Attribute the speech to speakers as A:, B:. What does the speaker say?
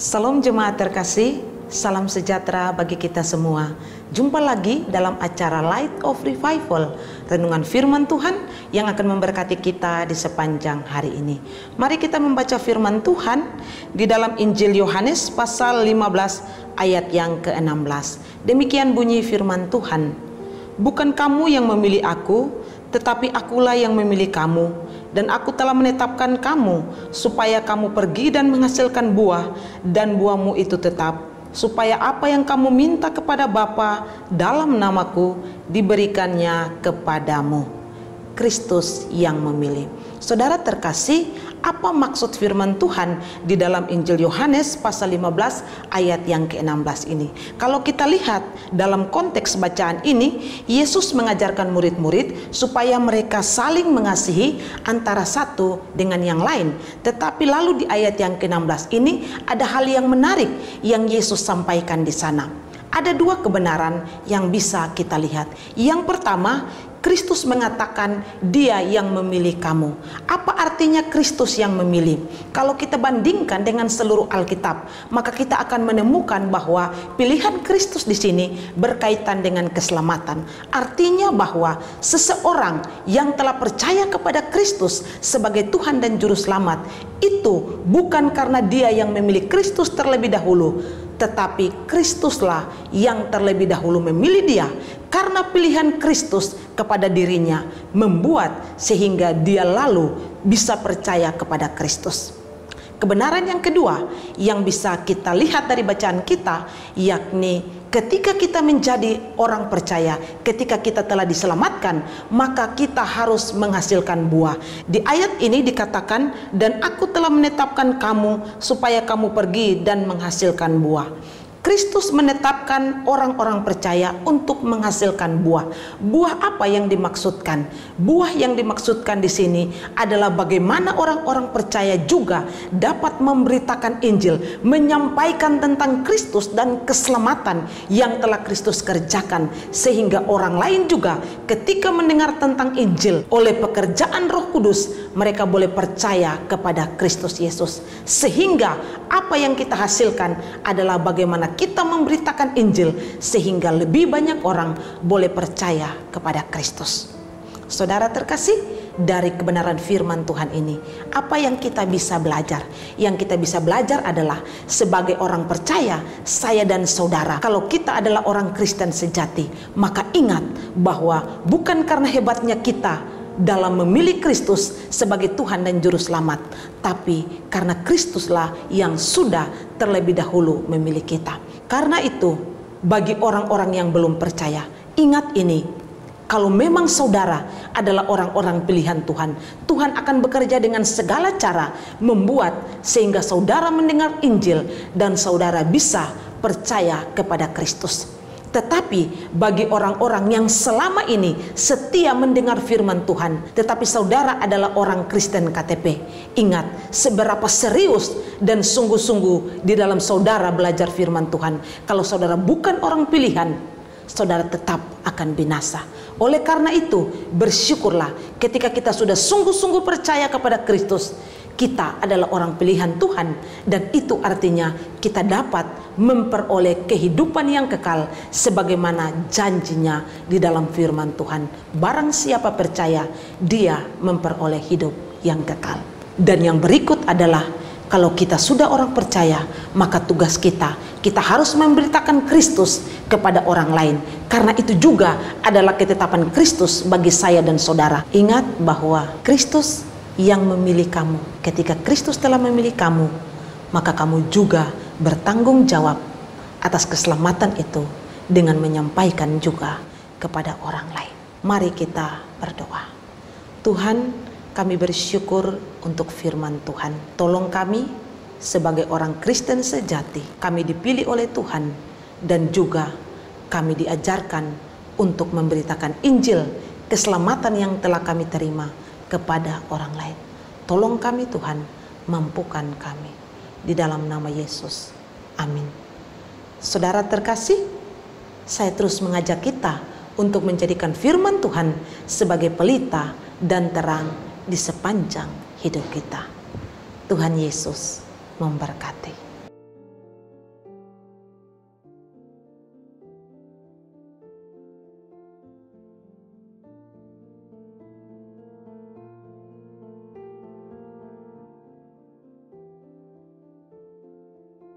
A: Salam jemaat terkasih, salam sejahtera bagi kita semua. Jumpa lagi dalam acara Light of Revival, renungan firman Tuhan yang akan memberkati kita di sepanjang hari ini. Mari kita membaca firman Tuhan di dalam Injil Yohanes pasal 15 ayat yang ke-16. Demikian bunyi firman Tuhan. Bukan kamu yang memilih aku, tetapi akulah yang memilih kamu, dan aku telah menetapkan kamu supaya kamu pergi dan menghasilkan buah, dan buahmu itu tetap, supaya apa yang kamu minta kepada Bapa dalam namaku diberikannya kepadamu. Kristus yang memilih. Saudara terkasih, apa maksud firman Tuhan di dalam Injil Yohanes pasal 15 ayat yang ke-16 ini? Kalau kita lihat dalam konteks bacaan ini, Yesus mengajarkan murid-murid supaya mereka saling mengasihi antara satu dengan yang lain. Tetapi lalu di ayat yang ke-16 ini ada hal yang menarik yang Yesus sampaikan di sana. Ada dua kebenaran yang bisa kita lihat. Yang pertama, Kristus mengatakan Dia yang memilih kamu. Apa artinya Kristus yang memilih? Kalau kita bandingkan dengan seluruh Alkitab, maka kita akan menemukan bahwa pilihan Kristus di sini berkaitan dengan keselamatan. Artinya bahwa seseorang yang telah percaya kepada Kristus sebagai Tuhan dan Juru Selamat, itu bukan karena dia yang memilih Kristus terlebih dahulu, tetapi Kristuslah yang terlebih dahulu memilih dia. Karena pilihan Kristus kepada dirinya membuat sehingga dia lalu bisa percaya kepada Kristus. Kebenaran yang kedua yang bisa kita lihat dari bacaan kita, yakni ketika kita menjadi orang percaya, ketika kita telah diselamatkan, maka kita harus menghasilkan buah. Di ayat ini dikatakan, dan aku telah menetapkan kamu supaya kamu pergi dan menghasilkan buah. Kristus menetapkan orang-orang percaya untuk menghasilkan buah. Buah apa yang dimaksudkan? Buah yang dimaksudkan di sini adalah bagaimana orang-orang percaya juga dapat memberitakan Injil, menyampaikan tentang Kristus dan keselamatan yang telah Kristus kerjakan, sehingga orang lain juga ketika mendengar tentang Injil oleh pekerjaan Roh Kudus, mereka boleh percaya kepada Kristus Yesus. Sehingga apa yang kita hasilkan adalah bagaimana kita memberitakan Injil sehingga lebih banyak orang boleh percaya kepada Kristus. Saudara terkasih, dari kebenaran firman Tuhan ini, apa yang kita bisa belajar? Yang kita bisa belajar adalah sebagai orang percaya, saya dan saudara, kalau kita adalah orang Kristen sejati, maka ingat bahwa bukan karena hebatnya kita dalam memilih Kristus sebagai Tuhan dan Juru Selamat, tapi karena Kristuslah yang sudah terlebih dahulu memilih kita. Karena itu, bagi orang-orang yang belum percaya, ingat ini, kalau memang saudara adalah orang-orang pilihan Tuhan, Tuhan akan bekerja dengan segala cara membuat sehingga saudara mendengar Injil dan saudara bisa percaya kepada Kristus. Tetapi bagi orang-orang yang selama ini setia mendengar firman Tuhan, tetapi saudara adalah orang Kristen KTP, ingat seberapa serius dan sungguh-sungguh di dalam saudara belajar firman Tuhan. Kalau saudara bukan orang pilihan, saudara tetap akan binasa. Oleh karena itu, bersyukurlah ketika kita sudah sungguh-sungguh percaya kepada Kristus, kita adalah orang pilihan Tuhan, dan itu artinya kita dapat memperoleh kehidupan yang kekal sebagaimana janjinya di dalam firman Tuhan. Barang siapa percaya, dia memperoleh hidup yang kekal. Dan yang berikut adalah, kalau kita sudah orang percaya, maka tugas kita harus memberitakan Kristus kepada orang lain. Karena itu juga adalah ketetapan Kristus bagi saya dan saudara. Ingat bahwa Kristus yang memilih kamu. Ketika Kristus telah memilih kamu, maka kamu juga bertanggung jawab atas keselamatan itu dengan menyampaikan juga kepada orang lain. Mari kita berdoa. Tuhan, kami bersyukur untuk firman Tuhan. Tolong kami sebagai orang Kristen sejati. Kami dipilih oleh Tuhan dan juga kami diajarkan untuk memberitakan Injil, keselamatan yang telah kami terima kepada orang lain. Tolong kami Tuhan, mampukan kami. Di dalam nama Yesus. Amin. Saudara terkasih, saya terus mengajak kita untuk menjadikan firman Tuhan sebagai pelita dan terang di sepanjang hidup kita. Tuhan Yesus memberkati.